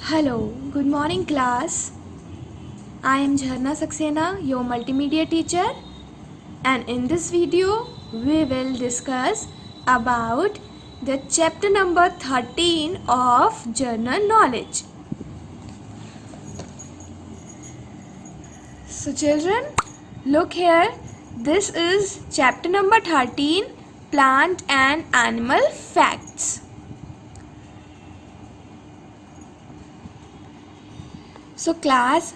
Hello, good morning class. I am Jharna Saxena, your multimedia teacher, and in this video we will discuss about the chapter number 13 of General Knowledge. So children, look here. This is chapter number 13, Plant and Animal Facts. So class,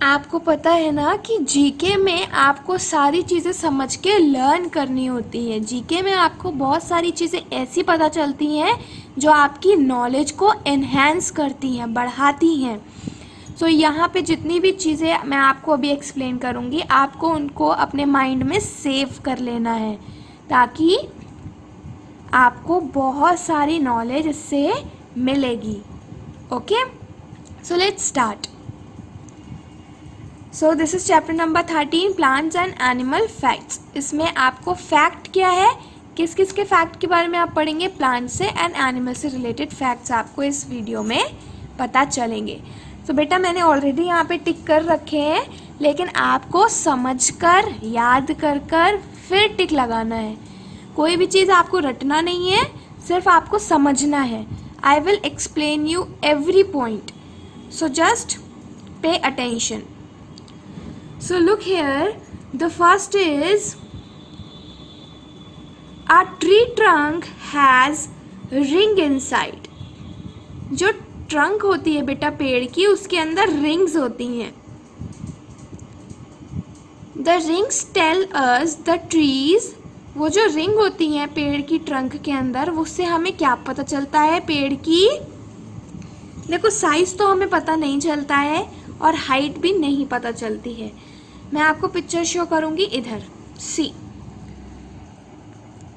आपको पता है ना कि GK में आपको सारी चीज़ें समझ के लर्न करनी होती है। जीके में आपको बहुत सारी चीज़ें ऐसी पता चलती हैं जो आपकी नॉलेज को एनहेंस करती हैं, बढ़ाती हैं। सो यहाँ पे जितनी भी चीज़ें मैं आपको अभी एक्सप्लेन करूँगी, आपको उनको अपने माइंड में सेव कर लेना है ताकि आपको बहुत सारी नॉलेज इससे मिलेगी। Okay, so let's start. So this is chapter number 13, plants and animal facts. इसमें आपको फैक्ट क्या है, किस किस के फैक्ट के बारे में आप पढ़ेंगे, प्लांट से एंड एनिमल से रिलेटेड फैक्ट्स आपको इस वीडियो में पता चलेंगे। तो बेटा मैंने ऑलरेडी यहाँ पे टिक कर रखे हैं, लेकिन आपको समझकर याद कर कर फिर टिक लगाना है। कोई भी चीज़ आपको रटना नहीं है, सिर्फ आपको समझना है। I will explain you every point. So just pay attention. So look here, the first is a tree trunk has ring inside. जो ट्रंक होती है बेटा पेड़ की, उसके अंदर रिंग्स होती हैं. The rings tell us the trees. वो जो रिंग होती हैं पेड़ की ट्रंक के अंदर, उससे हमें क्या पता चलता है पेड़ की? देखो साइज़ तो हमें पता नहीं चलता है और हाइट भी नहीं पता चलती है। मैं आपको पिक्चर शो करूँगी इधर। सी,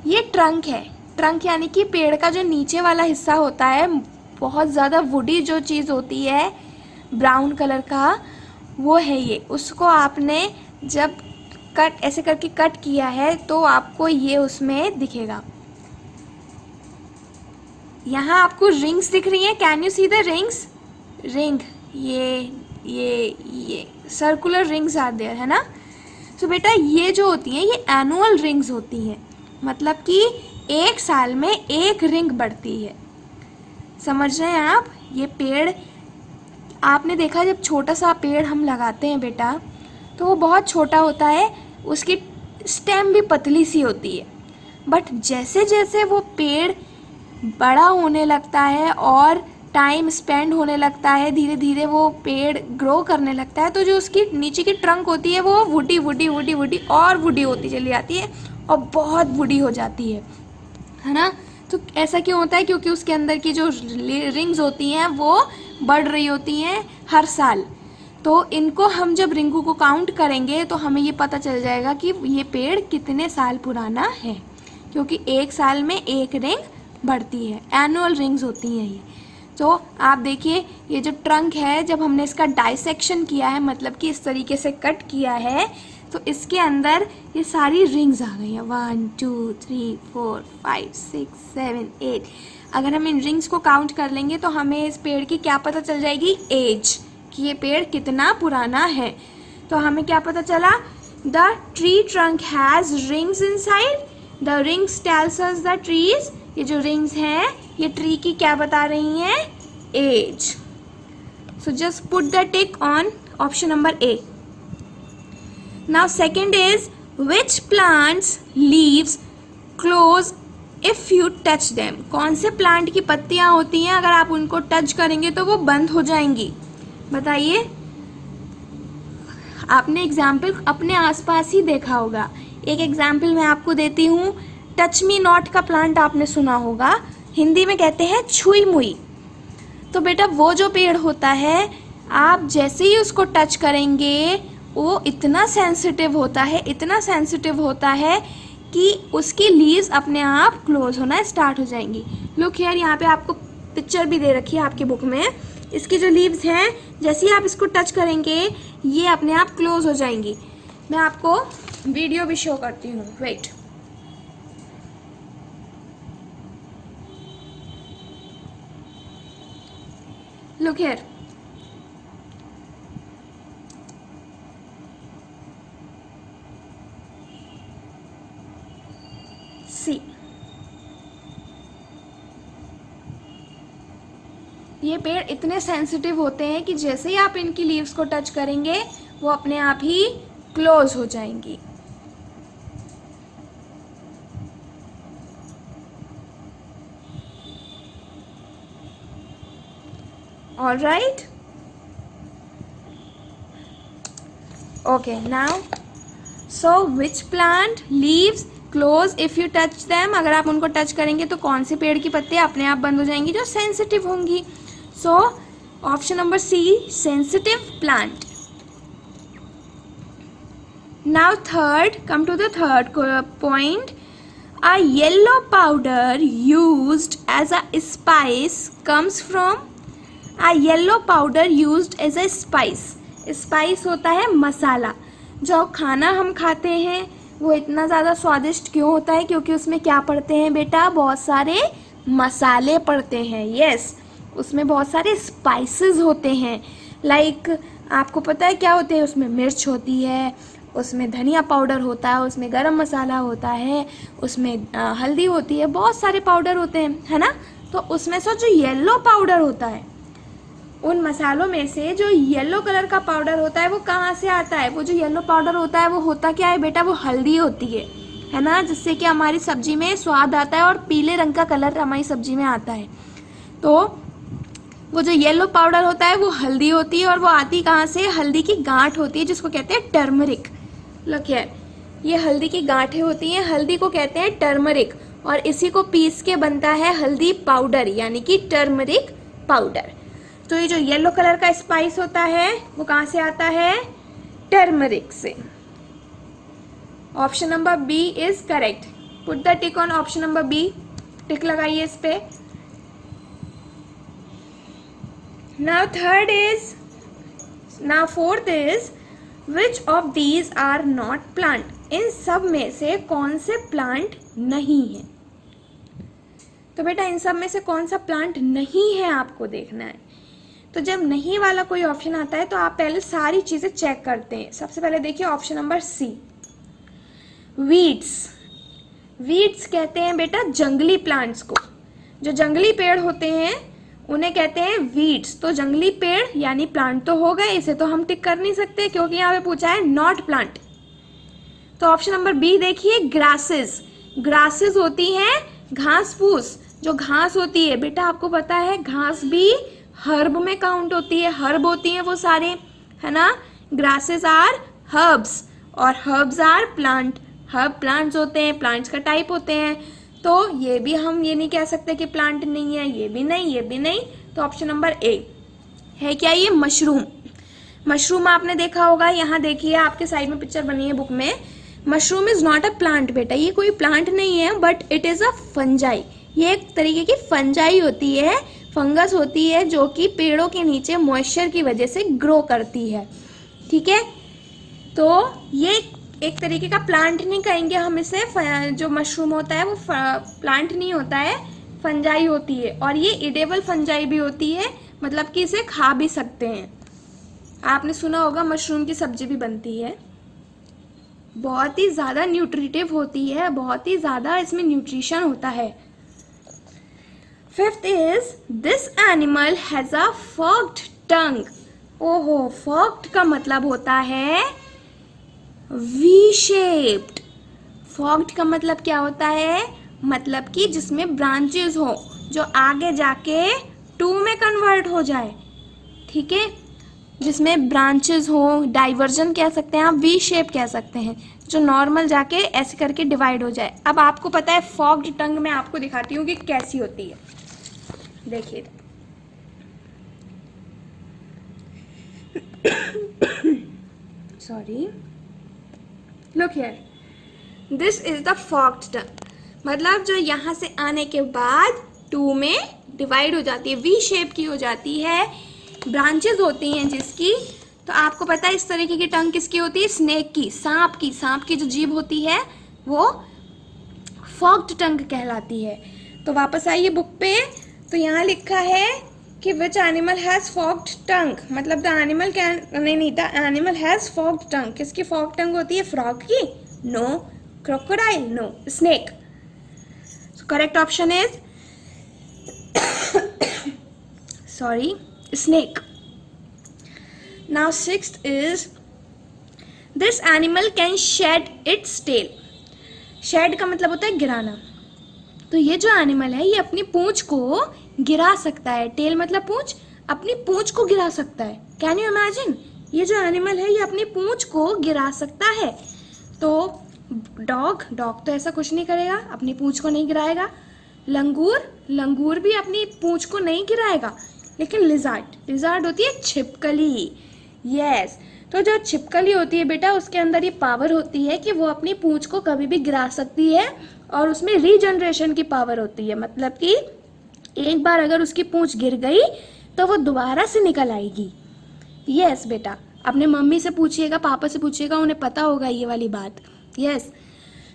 ये ट्रंक है। ट्रंक यानी कि पेड़ का जो नीचे वाला हिस्सा होता है, बहुत ज़्यादा वुडी जो चीज़ होती है ब्राउन कलर का, वो है ये। उसको आपने जब कट ऐसे करके कट किया है तो आपको ये उसमें दिखेगा। यहाँ आपको रिंग्स दिख रही हैं। Can you see the rings? Ring, ये सर्कुलर रिंग्स आर देयर, है ना। तो बेटा ये जो होती हैं ये एनुअल रिंग्स होती हैं, मतलब कि एक साल में एक रिंग बढ़ती है। समझ रहे हैं आप? ये पेड़ आपने देखा, जब छोटा सा पेड़ हम लगाते हैं बेटा तो वो बहुत छोटा होता है, उसकी स्टेम भी पतली सी होती है। बट जैसे जैसे वो पेड़ बड़ा होने लगता है और टाइम स्पेंड होने लगता है, धीरे धीरे वो पेड़ ग्रो करने लगता है, तो जो उसकी नीचे की ट्रंक होती है वो वुडी वुडी वुडी वुडी और वुडी होती चली जाती है और बहुत वुडी हो जाती है ना। तो ऐसा क्यों होता है? क्योंकि उसके अंदर की जो रिंग्स होती हैं वो बढ़ रही होती हैं हर साल। तो इनको हम जब रिंगों को काउंट करेंगे तो हमें ये पता चल जाएगा कि ये पेड़ कितने साल पुराना है, क्योंकि एक साल में एक रिंग बढ़ती है। एनुअल रिंग्स होती हैं ये। तो आप देखिए, ये जो ट्रंक है, जब हमने इसका डाइसेक्शन किया है, मतलब कि इस तरीके से कट किया है, तो इसके अंदर ये सारी रिंग्स आ गई हैं। 1 2 3 4 5 6 7 8। अगर हम इन रिंग्स को काउंट कर लेंगे तो हमें इस पेड़ की क्या पता चल जाएगी? एज, कि ये पेड़ कितना पुराना है। तो हमें क्या पता चला? The tree trunk has rings inside. The rings tells us the trees. ये जो रिंग्स हैं ये ट्री की क्या बता रही हैं? As. So just put the tick on option number A. Now second is which plants leaves close if you touch them. कौन से प्लांट की पत्तियां होती हैं अगर आप उनको टच करेंगे तो वो बंद हो जाएंगी? बताइए। आपने एग्जाम्पल अपने आसपास ही देखा होगा। एक एग्जाम्पल मैं आपको देती हूँ। टच मी नॉट का प्लांट आपने सुना होगा, हिंदी में कहते हैं छुई मुई। तो बेटा वो जो पेड़ होता है, आप जैसे ही उसको टच करेंगे वो इतना सेंसिटिव होता है, इतना सेंसिटिव होता है कि उसकी लीव्स अपने आप क्लोज होना स्टार्ट हो जाएंगी। लुक हियर, यहाँ पे आपको पिक्चर भी दे रखी है आपकी बुक में। इसकी जो लीव्स हैं, जैसे ही आप इसको टच करेंगे ये अपने आप क्लोज हो जाएंगी। मैं आपको वीडियो भी शो करती हूँ, वेट। लुक हियर, सी, ये पेड़ इतने सेंसिटिव होते हैं कि जैसे ही आप इनकी लीव्स को टच करेंगे वो अपने आप ही क्लोज हो जाएंगी। All right? Okay, now, so which plant leaves close if you touch them? अगर आप उनको टच करेंगे तो कौन से पेड़ की पत्तियां अपने आप बंद हो जाएंगी? जो सेंसिटिव होंगी। So option number C, sensitive plant. Now third, come to the third point. A yellow powder used as a spice comes from, a yellow powder used as a spice. Spice होता है मसाला। जो खाना हम खाते हैं वो इतना ज़्यादा स्वादिष्ट क्यों होता है? क्योंकि उसमें क्या पड़ते हैं बेटा? बहुत सारे मसाले पड़ते हैं। यस, उसमें बहुत सारे स्पाइसेस होते हैं। लाइक आपको पता है क्या होते हैं? उसमें मिर्च होती है, उसमें धनिया पाउडर होता है, उसमें गरम मसाला होता है, उसमें हल्दी होती है, बहुत सारे पाउडर होते हैं, है ना। तो उसमें से जो येलो पाउडर होता है, उन मसालों में से जो येलो कलर का पाउडर होता है वो कहाँ से आता है? वो जो येलो पाउडर होता है वो होता क्या है बेटा? वो हल्दी होती है ना, जिससे कि हमारी सब्जी में स्वाद आता है और पीले रंग का कलर हमारी सब्जी में आता है। तो वो जो येलो पाउडर होता है वो हल्दी होती है, और वो आती कहाँ से? हल्दी की गांठ होती है जिसको कहते हैं टर्मरिक। लुक हियर, ये हल्दी की गांठें होती हैं, हल्दी को कहते हैं टर्मरिक, और इसी को पीस के बनता है हल्दी पाउडर, यानी कि टर्मरिक पाउडर। तो ये जो येलो कलर का स्पाइस होता है वो कहाँ से आता है? टर्मरिक से। Option number B is correct. Put the tick on option number B, tick लगाइए इस पे। Now third is, now fourth is, which of these are not plant? इन सब में से कौन से प्लांट नहीं है? तो बेटा इन सब में से कौन सा प्लांट नहीं है आपको देखना है। तो जब नहीं वाला कोई ऑप्शन आता है तो आप पहले सारी चीजें चेक करते हैं। सबसे पहले देखिए option number C, weeds. Weeds कहते हैं बेटा जंगली प्लांट्स को। जो जंगली पेड़ होते हैं उन्हें कहते हैं वीड्स। तो जंगली पेड़ यानी प्लांट तो हो गए, इसे तो हम टिक कर नहीं सकते क्योंकि यहाँ पे पूछा है नॉट प्लांट। तो ऑप्शन नंबर बी देखिए, ग्रासेस। ग्रासेस होती हैं घास फूस। जो घास होती है बेटा आपको पता है घास भी हर्ब में काउंट होती है, हर्ब होती हैं वो सारे, है ना। ग्रासेस आर हर्ब्स और herbs are plant. Herb plants होते हैं, प्लांट्स का टाइप होते हैं। तो ये भी हम ये नहीं कह सकते कि प्लांट नहीं है, ये भी नहीं, ये भी नहीं। तो ऑप्शन नंबर ए है क्या? ये मशरूम। मशरूम आपने देखा होगा, यहाँ देखिए आपके साइड में पिक्चर बनी है बुक में। Mushroom is not a plant बेटा, ये कोई प्लांट नहीं है, but it is a fungi. ये एक तरीके की फंजाई होती है, फंगस होती है जो कि पेड़ों के नीचे मॉइस्चर की वजह से ग्रो करती है। ठीक है, तो ये एक तरीके का प्लांट नहीं कहेंगे हम इसे। जो मशरूम होता है वो प्लांट नहीं होता है, फंजाई होती है, और ये इडेबल फंजाई भी होती है, मतलब कि इसे खा भी सकते हैं। आपने सुना होगा मशरूम की सब्जी भी बनती है, बहुत ही ज़्यादा न्यूट्रिटिव होती है, बहुत ही ज़्यादा इसमें न्यूट्रिशन होता है। Fifth is, this animal has a forked tongue. ओहो, फॉर्क्ड का मतलब होता है वी शेप्ड। फॉर्क्ड का मतलब क्या होता है? मतलब कि जिसमें ब्रांचेस हो, जो आगे जाके टू में कन्वर्ट हो जाए। ठीक है, जिसमें ब्रांचेस हो, डाइवर्जन कह सकते हैं आप, वी शेप कह सकते हैं, जो नॉर्मल जाके ऐसे करके डिवाइड हो जाए। अब आपको पता है फॉर्क्ड टंग मैं आपको दिखाती हूँ कि कैसी होती है। देखिए sorry, look here, this is the forked tongue. मतलब जो यहाँ से आने के बाद टू में डिवाइड हो जाती है, वी शेप की हो जाती है, ब्रांचेस होती हैं जिसकी। तो आपको पता है इस तरीके की टंग किसकी होती है? स्नेक की, सांप की। सांप की जो जीभ होती है वो फॉर्क्ड टंग कहलाती है। तो वापस आइए बुक पे, तो यहाँ लिखा है कि which animal has forked tongue, मतलब द एनिमल कैन, नहीं, the animal has forked tongue, किसकी फॉक्ड टंग होती है? फ्रॉग की? No. Crocodile? No. Snake. So correct option is sorry, snake. Now sixth is this animal can shed its tail. shed का मतलब होता है गिराना. तो ये जो एनिमल है ये अपनी पूंछ को गिरा सकता है. टेल मतलब पूंछ, अपनी पूंछ को गिरा सकता है. Can you imagine? ये जो एनिमल है ये अपनी पूंछ को गिरा सकता है. तो डॉग तो ऐसा कुछ नहीं करेगा, अपनी पूंछ को नहीं गिराएगा. लंगूर भी अपनी पूंछ को नहीं गिराएगा. लेकिन लिजार्ड होती है छिपकली. यस. तो जो छिपकली होती है बेटा उसके अंदर ये पावर होती है कि वो अपनी पूंछ को कभी भी गिरा सकती है और उसमें रीजनरेशन की पावर होती है. मतलब कि एक बार अगर उसकी पूंछ गिर गई तो वो दोबारा से निकल आएगी. यस बेटा, अपने मम्मी से पूछिएगा, पापा से पूछिएगा, उन्हें पता होगा ये वाली बात. यस.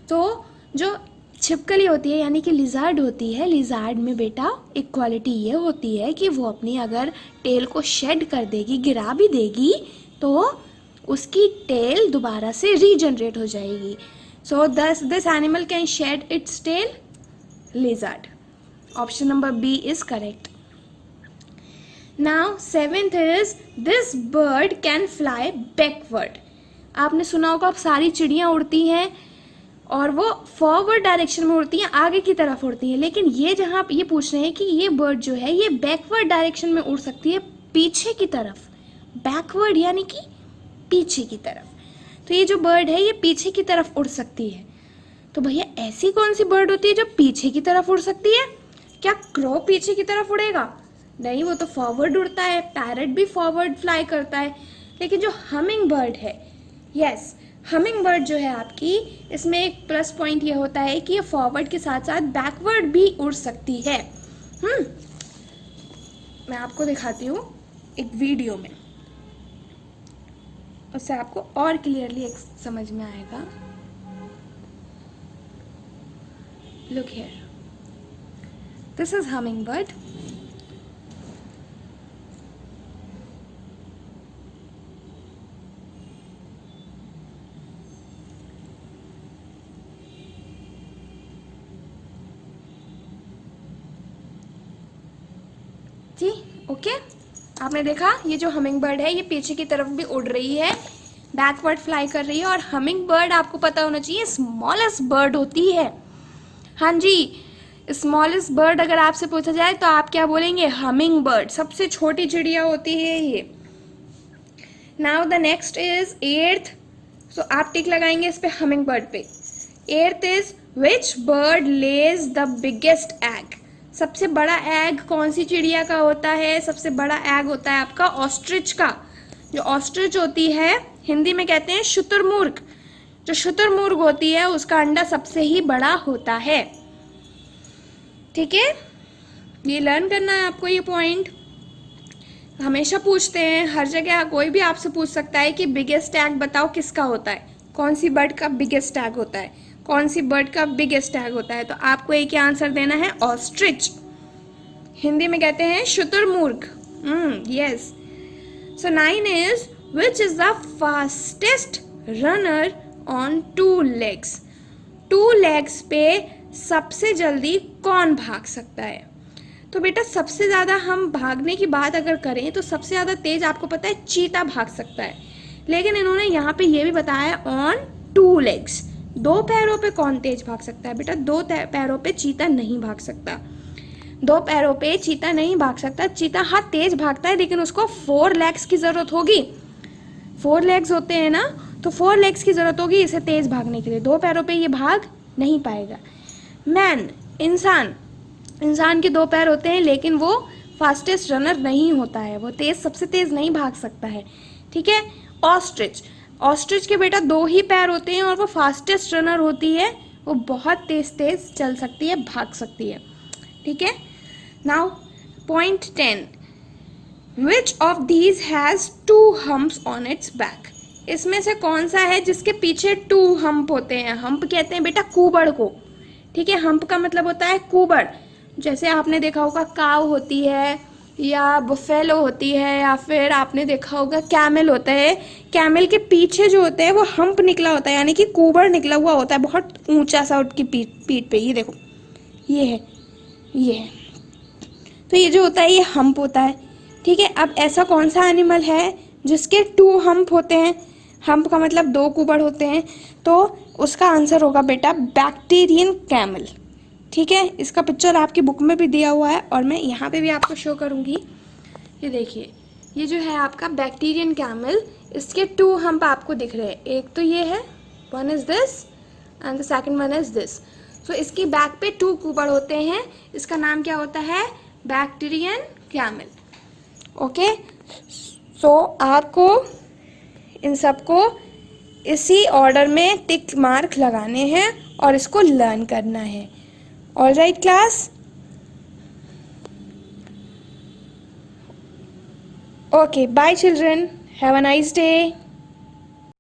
तो जो छिपकली होती है यानी कि लिजार्ड होती है, लिजार्ड में बेटा एक क्वालिटी ये होती है कि वो अपनी अगर टेल को शेड कर देगी, गिरा भी देगी, तो उसकी टेल दोबारा से रीजनरेट हो जाएगी. So this animal can shed its tail, lizard. Option number B is correct. Now seventh is this bird can fly backward. आपने सुना होगा, अब सारी चिड़ियाँ उड़ती हैं और वो फॉरवर्ड डायरेक्शन में उड़ती हैं, आगे की तरफ उड़ती हैं. लेकिन ये जहाँ ये पूछ रहे हैं कि ये बर्ड जो है ये बैकवर्ड डायरेक्शन में उड़ सकती है, पीछे की तरफ. बैकवर्ड यानी कि पीछे की तरफ. तो ये जो बर्ड है ये पीछे की तरफ उड़ सकती है. तो भैया ऐसी कौन सी बर्ड होती है जो पीछे की तरफ उड़ सकती है? क्या क्रो पीछे की तरफ उड़ेगा? नहीं, वो तो फॉरवर्ड उड़ता है. पैरट भी फॉरवर्ड फ्लाई करता है. लेकिन जो हमिंग बर्ड है, यस, हमिंग बर्ड जो है आपकी, इसमें एक प्लस पॉइंट ये होता है कि ये फॉरवर्ड के साथ साथ बैकवर्ड भी उड़ सकती है. मैं आपको दिखाती हूँ एक वीडियो में, उससे आपको और क्लियरली समझ में आएगा. Look here, this is humming bird. जी, ओके. आपने देखा ये जो हमिंग बर्ड है ये पीछे की तरफ भी उड़ रही है, बैकवर्ड फ्लाई कर रही है. और हमिंग बर्ड आपको पता होना चाहिए स्मॉलेस्ट बर्ड होती है. हाँ जी, स्मॉलेस्ट बर्ड अगर आपसे पूछा जाए तो आप क्या बोलेंगे? Humming bird. सबसे छोटी चिड़िया होती है ये. Now the next is eighth. So आप टिक लगाएंगे इस पे, हमिंग बर्ड पे. Eighth is which bird lays the biggest egg. सबसे बड़ा एग कौन सी चिड़िया का होता है? सबसे बड़ा एग होता है आपका ऑस्ट्रिच का. जो ऑस्ट्रिच होती है हिंदी में कहते हैं शुतुरमुर्ग. जो शुतुरमुर्ग होती है उसका अंडा सबसे ही बड़ा होता है. ठीक है, ये लर्न करना है आपको. ये पॉइंट हमेशा पूछते हैं, हर जगह कोई भी आपसे पूछ सकता है कि बिगेस्ट एग बताओ किसका होता है, कौन सी बर्ड का बिगेस्ट एग होता है, कौन सी बर्ड का बिगेस्ट एग होता है. तो आपको एक ही आंसर देना है, ऑस्ट्रिच. हिंदी में कहते हैं शुतुरमुर्ग. Yes. So 9 is which is the fastest runner on 2 legs. 2 legs पे सबसे जल्दी कौन भाग सकता है? तो बेटा सबसे ज़्यादा हम भागने की बात अगर करें तो सबसे ज़्यादा तेज आपको पता है चीता भाग सकता है. लेकिन इन्होंने यहाँ पे ये भी बताया ऑन 2 legs. 2 पैरों पे कौन तेज भाग सकता है? बेटा 2 पैरों पे चीता नहीं भाग सकता. 2 पैरों पे चीता नहीं भाग सकता. चीता हाँ तेज भागता है लेकिन उसको 4 legs की ज़रूरत होगी. 4 legs होते हैं ना, तो 4 legs की ज़रूरत होगी इसे तेज भागने के लिए. 2 पैरों पे ये भाग नहीं पाएगा. मैन, इंसान के 2 पैर होते हैं लेकिन वो फास्टेस्ट रनर नहीं होता है, वो सबसे तेज नहीं भाग सकता है. ठीक है. ऑस्ट्रिच के बेटा 2 ही पैर होते हैं और वो फास्टेस्ट रनर होती है, वो बहुत तेज चल सकती है, भाग सकती है. ठीक है. Now point 10, which of these has 2 humps on it's back. इसमें से कौन सा है जिसके पीछे 2 hump होते हैं? हम्प कहते हैं बेटा कुबड़ को. ठीक है, हम्प का मतलब होता है कुबड़. जैसे आपने देखा होगा काव होती है या बुफेलो होती है, या फिर आपने देखा होगा कैमल होता है। कैमल के पीछे जो होते हैं वो हम्प निकला होता है, यानी कि कुबर निकला हुआ होता है बहुत ऊंचा सा उसकी पीठ पे। ये देखो, ये है, ये है। तो ये जो होता है ये हम्प होता है, ठीक है। अब ऐसा कौन सा एनिमल है जिसके 2 हम्प होते हैं? हम्प का मतलब 2 कुबड़ होते हैं। तो उसका आंसर होगा बेटा बैक्टीरियन कैमल, ठीक है। इसका पिक्चर आपकी बुक में भी दिया हुआ है और मैं यहाँ पे भी आपको शो करूँगी। ये देखिए, ये जो है आपका बैक्टीरियन कैमल, इसके 2 हम्प आपको दिख रहे हैं। एक तो ये है, one is this and the second one is this. So इसकी बैक पे 2 कुबड़ होते हैं। इसका नाम क्या होता है? Bactrian camel. ओके, सो आपको इन सबको इसी ऑर्डर में टिक मार्क लगाने हैं और इसको लर्न करना है। All right class? Okay, bye children, have a nice day.